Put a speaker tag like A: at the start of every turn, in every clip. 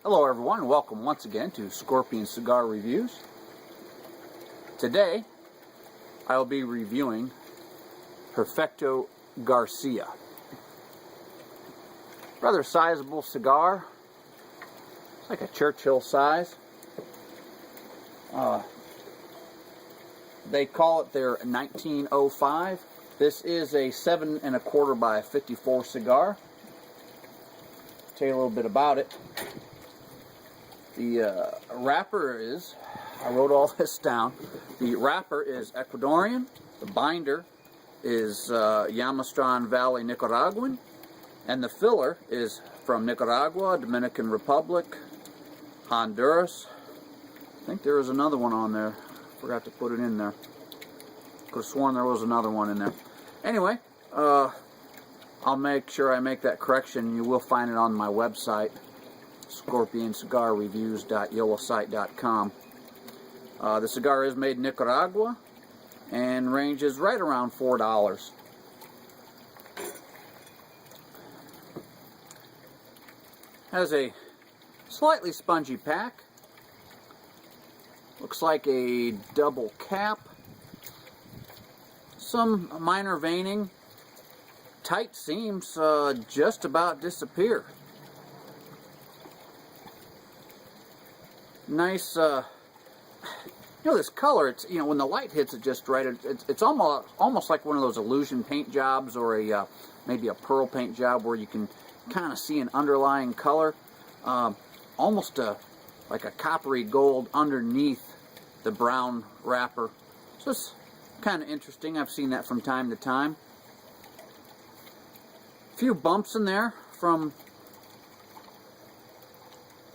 A: Hello everyone, welcome once again to Scorpion Cigar Reviews. Today, I'll be reviewing Perfecto Garcia. Rather sizable cigar. It's like a Churchill size. They call it their 1905. This is a 7 1/4 by 54 cigar. Tell you a little bit about it. The wrapper is, I wrote all this down, the wrapper is Ecuadorian, the binder is Llamastan Valley Nicaraguan, and the filler is from Nicaragua, Dominican Republic, Honduras. I think there was another one on there. Forgot to put it in there. Could have sworn there was another one in there. Anyway, I'll make sure I make that correction. You will find it on my website, scorpioncigarreviews.yellowsite.com. The cigar is made in Nicaragua and ranges right around $4. Has a slightly spongy pack. Looks like a double cap. Some minor veining. Tight seams just about disappear. Nice, this color, it's, when the light hits it just right, it's almost like one of those illusion paint jobs, or a maybe a pearl paint job where you can kind of see an underlying color, almost like a coppery gold underneath the brown wrapper. So it's kind of interesting. I've seen that from time to time. A few bumps in there from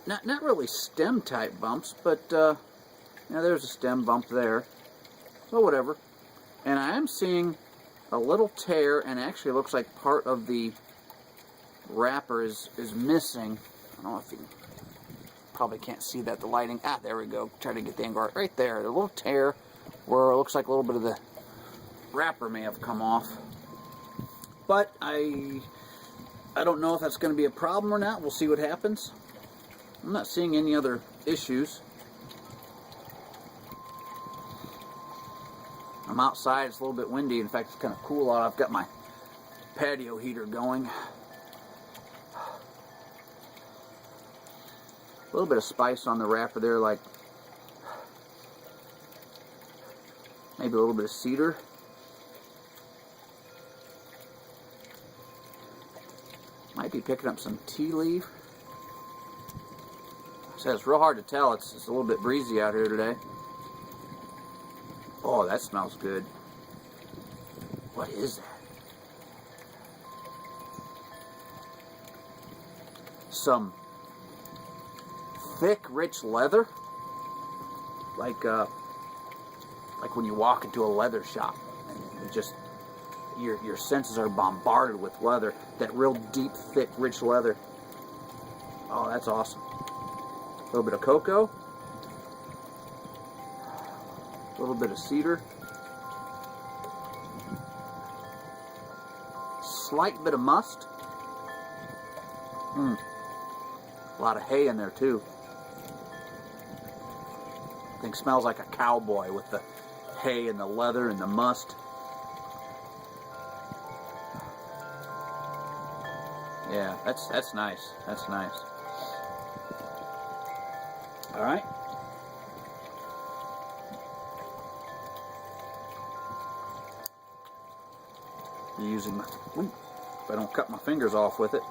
A: not really stem type bumps, but there's a stem bump there, so whatever. And I am seeing a little tear, and actually looks like part of the wrapper is missing. I don't know if you probably can't see that, the lighting. There we go. Try to get the angle right there. The little tear where it looks like a little bit of the wrapper may have come off. But I don't know if that's going to be a problem or not. We'll see what happens. I'm not seeing any other issues. I'm outside, it's a little bit windy. In fact, it's kind of cool out. I've got my patio heater going. A little bit of spice on the wrapper there, like maybe a little bit of cedar. Might be picking up some tea leaf. So it's real hard to tell. It's a little bit breezy out here today. Oh, that smells good. What is that? Some thick, rich leather, like when you walk into a leather shop, and it just your senses are bombarded with leather. That real deep, thick, rich leather. Oh, that's awesome. A little bit of cocoa, a little bit of cedar, slight bit of must. A lot of hay in there too. I think smells like a cowboy with the hay and the leather and the must. Yeah, that's nice. That's nice. All right. Using my, if I don't cut my fingers off with it,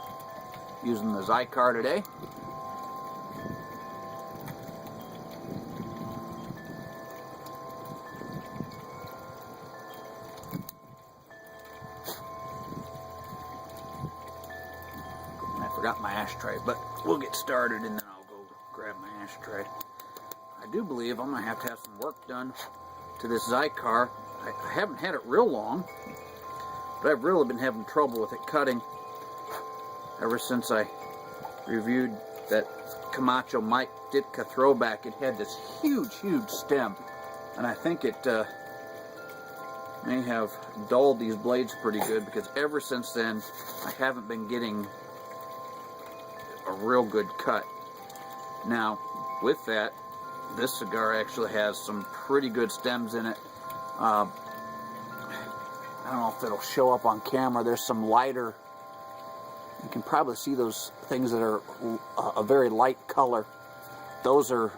A: using the Zycar today. I forgot my ashtray, but we'll get started and then I'll go grab my ashtray. I do believe I'm going to have some work done to this Zycar. I haven't had it real long, but I've really been having trouble with it cutting ever since I reviewed that Camacho Mike Ditka throwback. It had this huge stem, and I think it may have dulled these blades pretty good, because ever since then I haven't been getting a real good cut. Now, with that, this cigar actually has some pretty good stems in it. I don't know if it'll show up on camera. There's some lighter. You can probably see those things that are a very light color. Those are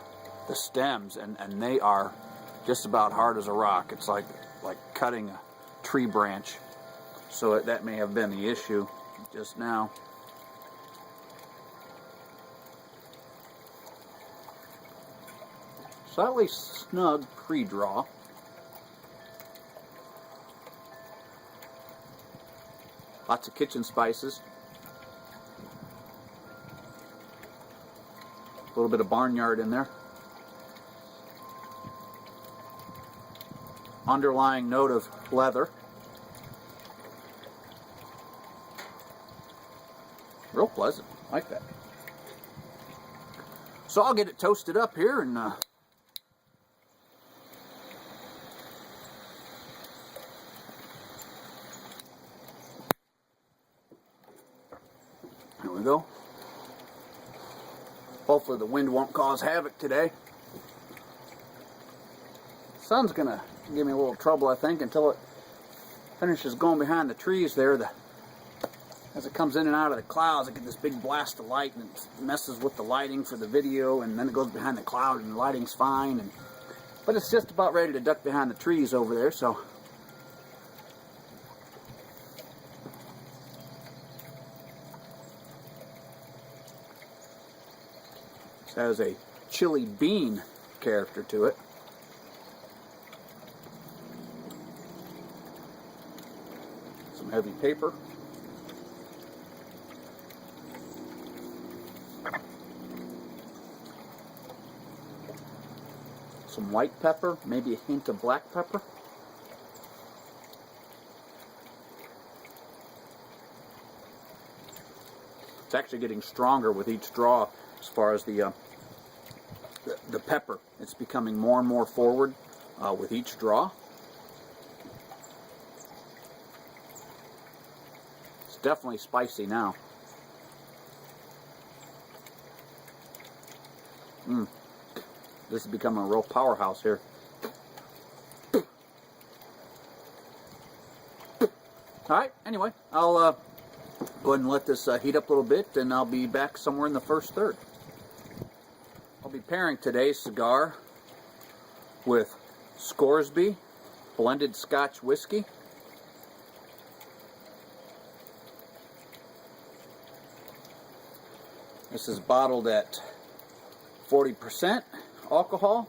A: the stems, and they are just about hard as a rock. It's like cutting a tree branch. So that may have been the issue just now. Slightly snug pre-draw. Lots of kitchen spices. A little bit of barnyard in there. Underlying note of leather. Real pleasant. I like that. So I'll get it toasted up here and here we go. Hopefully the wind won't cause havoc today. Sun's gonna give me a little trouble, I think, until it finishes going behind the trees there. As it comes in and out of the clouds, I get this big blast of light, and it messes with the lighting for the video, and then it goes behind the cloud and the lighting's fine. But it's just about ready to duck behind the trees over there, so has a chili bean character to it. Some heavy paper. Some white pepper, maybe a hint of black pepper. It's actually getting stronger with each draw as far as the pepper. It's becoming more and more forward with each draw. It's definitely spicy now. This is becoming a real powerhouse here. Alright, anyway, I'll go ahead and let this heat up a little bit, and I'll be back somewhere in the first third. I'll be pairing today's cigar with Scoresby blended Scotch whiskey. This is bottled at 40% alcohol.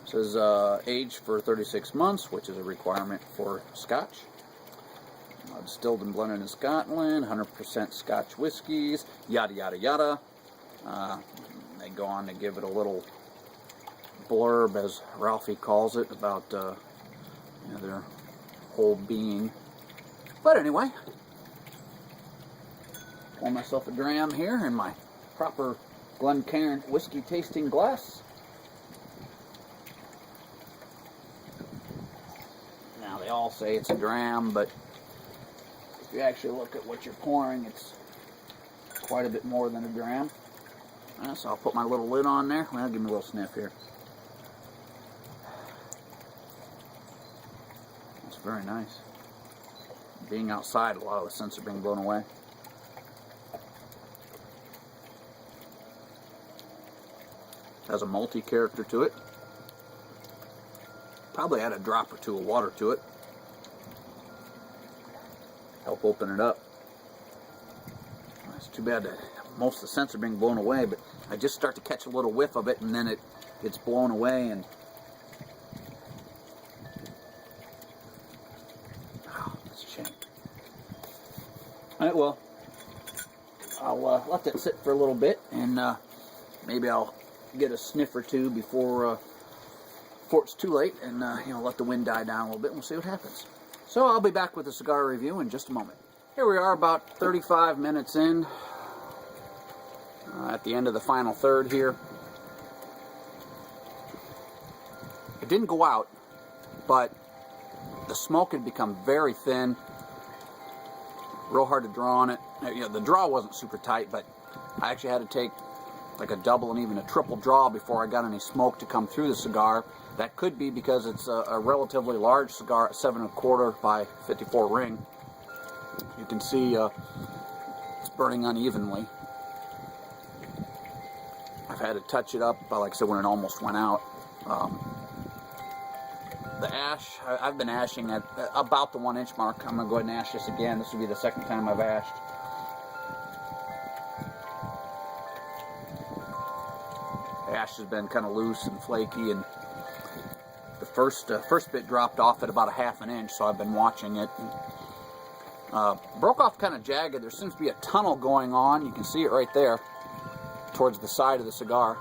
A: It says aged for 36 months, which is a requirement for Scotch. Distilled and blended in Scotland, 100% Scotch whiskies, yada yada yada. They go on to give it a little blurb, as Ralphie calls it, about their whole being. But anyway, pour myself a dram here in my proper Glencairn whiskey tasting glass. Now they all say it's a dram, but if you actually look at what you're pouring, it's quite a bit more than a dram. So I'll put my little lid on there. Well, give me a little sniff here. That's very nice. Being outside, a lot of the scents are being blown away. Has a malty character to it. Probably add a drop or two of water to it. Help open it up. It's too bad that most of the scents are being blown away, but I just start to catch a little whiff of it, and then it gets blown away, and oh, that's a shame. Alright, well, I'll let that sit for a little bit, and maybe I'll get a sniff or two before it's too late, and let the wind die down a little bit, and we'll see what happens. So I'll be back with a cigar review in just a moment. Here we are, about 35 minutes in, at the end of the final third here. It didn't go out, but the smoke had become very thin, real hard to draw on it. The draw wasn't super tight, but I actually had to take like a double and even a triple draw before I got any smoke to come through the cigar. That could be because it's a relatively large cigar at 7 1/4 by 54 ring. You can see it's burning unevenly. I've had to touch it up, like I said, when it almost went out. The ash, I've been ashing at about the 1 inch mark. I'm going to go ahead and ash this again. This will be the second time I've ashed. The ash has been kind of loose and flaky, and the first bit dropped off at about a 1/2 inch, so I've been watching it. Broke off kind of jagged. There seems to be a tunnel going on. You can see it right there towards the side of the cigar.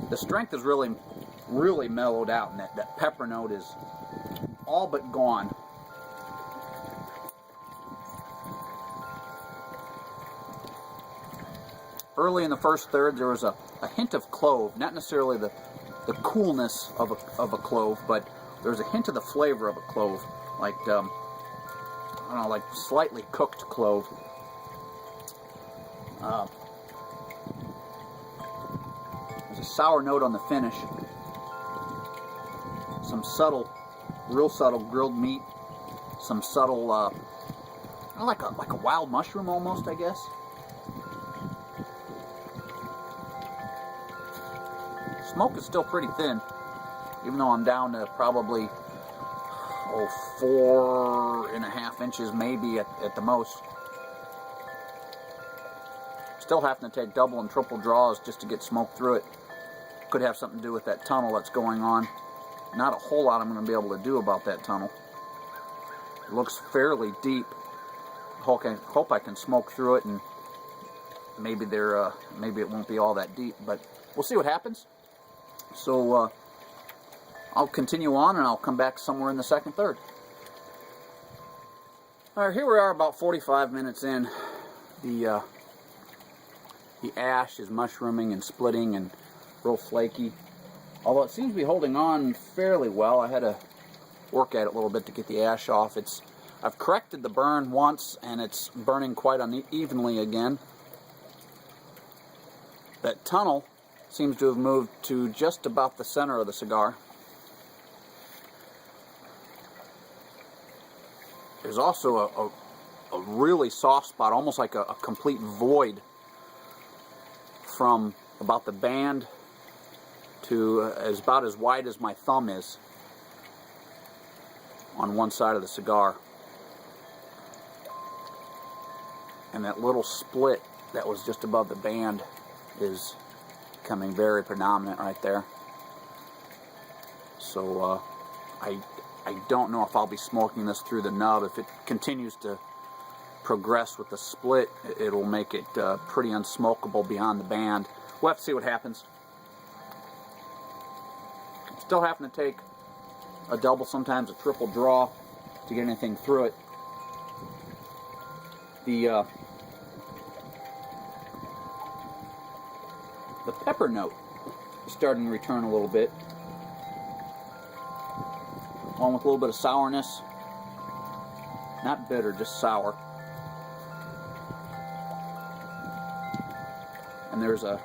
A: The strength is really mellowed out, and that pepper note is all but gone. Early in the first third, there was a hint of clove, not necessarily the coolness of a clove, but there was a hint of the flavor of a clove, like I don't know, like slightly cooked clove. There's a sour note on the finish. Some subtle, real subtle grilled meat. Some subtle, like a wild mushroom almost, I guess. Smoke is still pretty thin, even though I'm down to probably 4.5 inches maybe at the most. Still having to take double and triple draws just to get smoke through it. Could have something to do with that tunnel that's going on. Not a whole lot I'm going to be able to do about that tunnel. It looks fairly deep. Hope I can smoke through it, and maybe it won't be all that deep, but we'll see what happens. So I'll continue on, and I'll come back somewhere in the second third. All right, here we are about 45 minutes in. The ash is mushrooming and splitting and real flaky. Although it seems to be holding on fairly well. I had to work at it a little bit to get the ash off. I've corrected the burn once, and it's burning quite unevenly again. That tunnel seems to have moved to just about the center of the cigar. There's also a really soft spot, almost like a complete void from about the band to about as wide as my thumb is on one side of the cigar. And that little split that was just above the band is becoming very predominant right there. So I don't know if I'll be smoking this through the nub. If it continues to progress with the split, it'll make it pretty unsmokable beyond the band. We'll have to see what happens. Still having to take a double, sometimes a triple draw to get anything through it. The pepper note is starting to return a little bit, along with a little bit of sourness. Not bitter, just sour. And there's a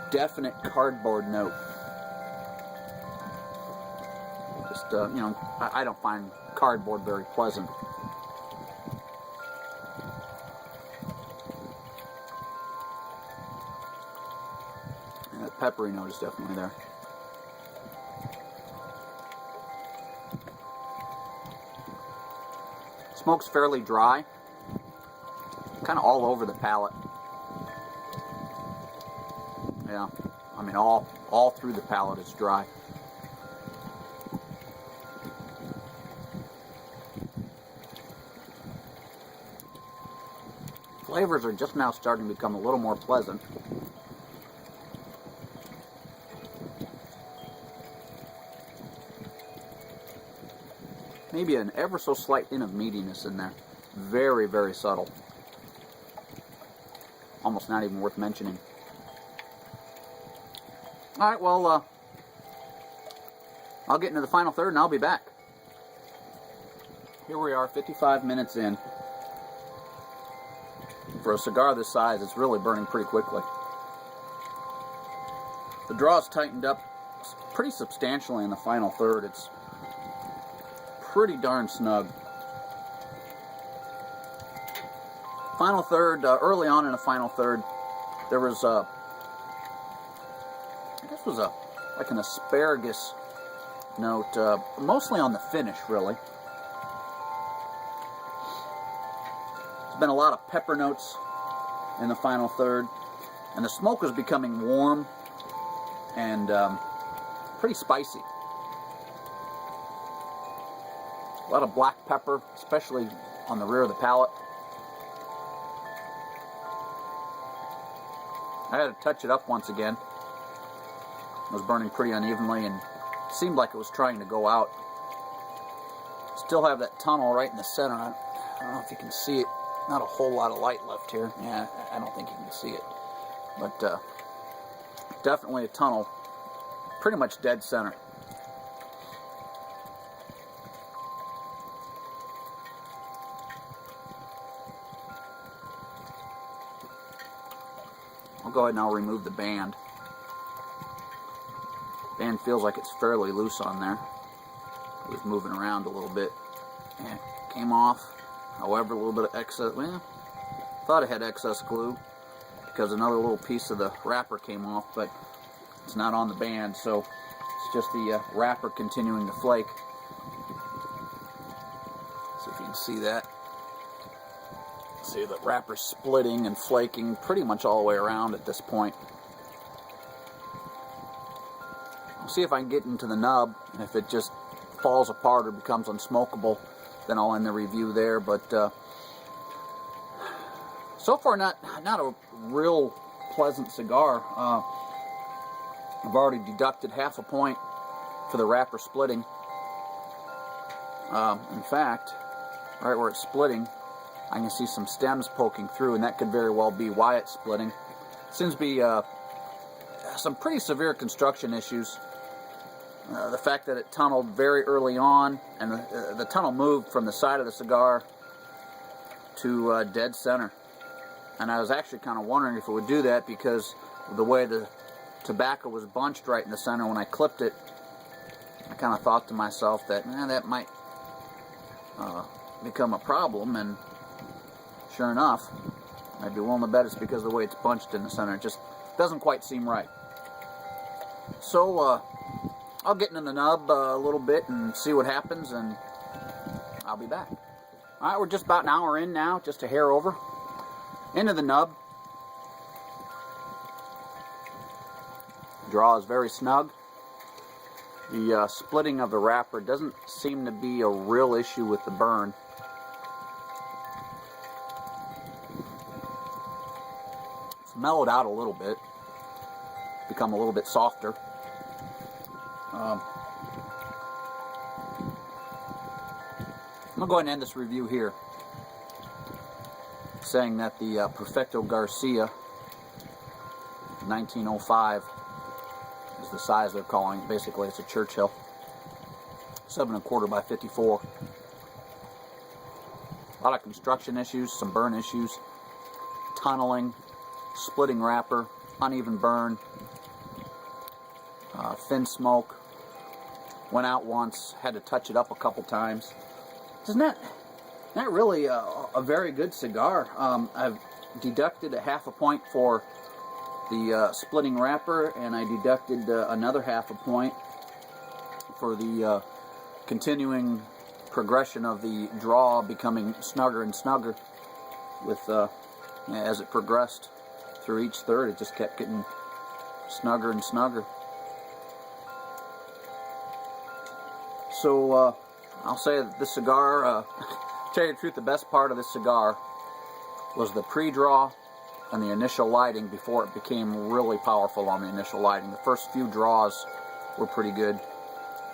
A: definite cardboard note. Just, you know, I don't find cardboard very pleasant. And that peppery note is definitely there. Smoke's fairly dry, kind of all over the palate. Yeah, I mean all through the palate it's dry. Flavors are just now starting to become a little more pleasant. Maybe an ever so slight hint of meatiness in there. Very, very subtle. Almost not even worth mentioning. Alright, well, I'll get into the final third and I'll be back. here we are, 55 minutes in. For a cigar this size, it's really burning pretty quickly. The draw's tightened up pretty substantially in the final third. It's pretty darn snug. Final third, early on in the final third, there was I guess it was like an asparagus note, mostly on the finish, really. There's been a lot of pepper notes in the final third, and the smoke was becoming warm and pretty spicy. A lot of black pepper, especially on the rear of the palate. I had to touch it up once again. It was burning pretty unevenly and seemed like it was trying to go out. Still have that tunnel right in the center. I don't know if you can see it. Not a whole lot of light left here. Yeah, I don't think you can see it. But definitely a tunnel. Pretty much dead center. I'll go ahead and I'll remove the band. Band feels like it's fairly loose on there. It was moving around a little bit. And it came off. However, a little bit of excess, well, thought it had excess glue because another little piece of the wrapper came off, but it's not on the band, so it's just the wrapper continuing to flake. See if you can see that. See the wrapper splitting and flaking pretty much all the way around at this point. I'll see if I can get into the nub, and if it just falls apart or becomes unsmokable, then I'll end the review there. But so far, not a real pleasant cigar. I've already deducted half a point for the wrapper splitting. In fact, right where it's splitting, I can see some stems poking through, and that could very well be why it's splitting. Seems to be some pretty severe construction issues. The fact that it tunneled very early on, and the tunnel moved from the side of the cigar to dead center. And I was actually kind of wondering if it would do that because of the way the tobacco was bunched right in the center when I clipped it. I kind of thought to myself that that might become a problem, and sure enough, I'd be willing to bet it's because of the way it's bunched in the center. It just doesn't quite seem right. So I'll get into the nub a little bit and see what happens, and I'll be back. Alright, we're just about an hour in now, just a hair over. Into the nub. Draw is very snug. The splitting of the wrapper doesn't seem to be a real issue with the burn. It's mellowed out a little bit, become a little bit softer. I'm going to go ahead and end this review here, saying that the Perfecto Garcia 1905 is the size they're calling. Basically, it's a Churchill, 7 1/4 by 54. A lot of construction issues, some burn issues, tunneling, splitting wrapper, uneven burn, thin smoke. Went out once, had to touch it up a couple times. Isn't that really a very good cigar? I've deducted a half a point for the splitting wrapper, and I deducted another half a point for the continuing progression of the draw becoming snugger and snugger with as it progressed through each third. It just kept getting snugger and snugger. So I'll say that this cigar, tell you the truth, the best part of this cigar was the pre-draw and the initial lighting before it became really powerful on the initial lighting. The first few draws were pretty good,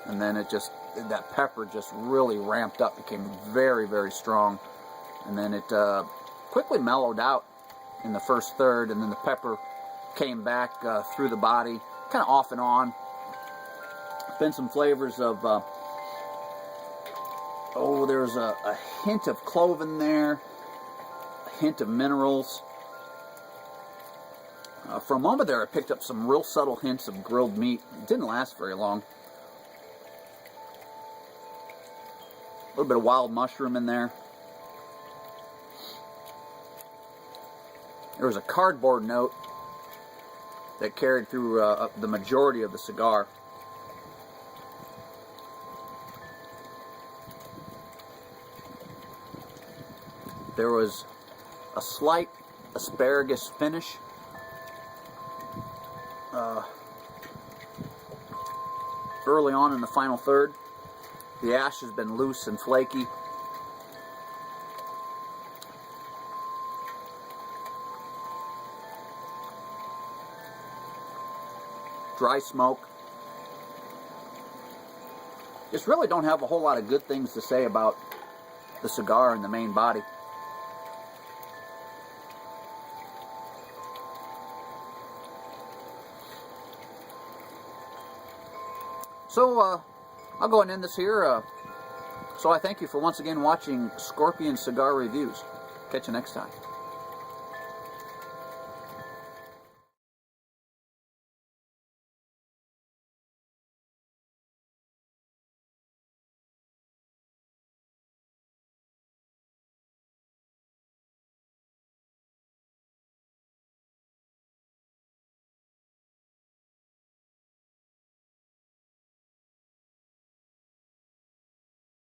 A: and then that pepper just really ramped up, became very, very strong, and then it quickly mellowed out in the first third, and then the pepper came back through the body, kind of off and on. Been some flavors of Oh, there's a hint of clove in there, a hint of minerals. For a moment there, I picked up some real subtle hints of grilled meat. It didn't last very long. A little bit of wild mushroom in there. There was a cardboard note that carried through the majority of the cigar. There was a slight asparagus finish. Early on in the final third, the ash has been loose and flaky. Dry smoke. Just really don't have a whole lot of good things to say about the cigar and the main body. So, I'll go and end this here. So I thank you for once again watching Scorpion Cigar Reviews. Catch you next time.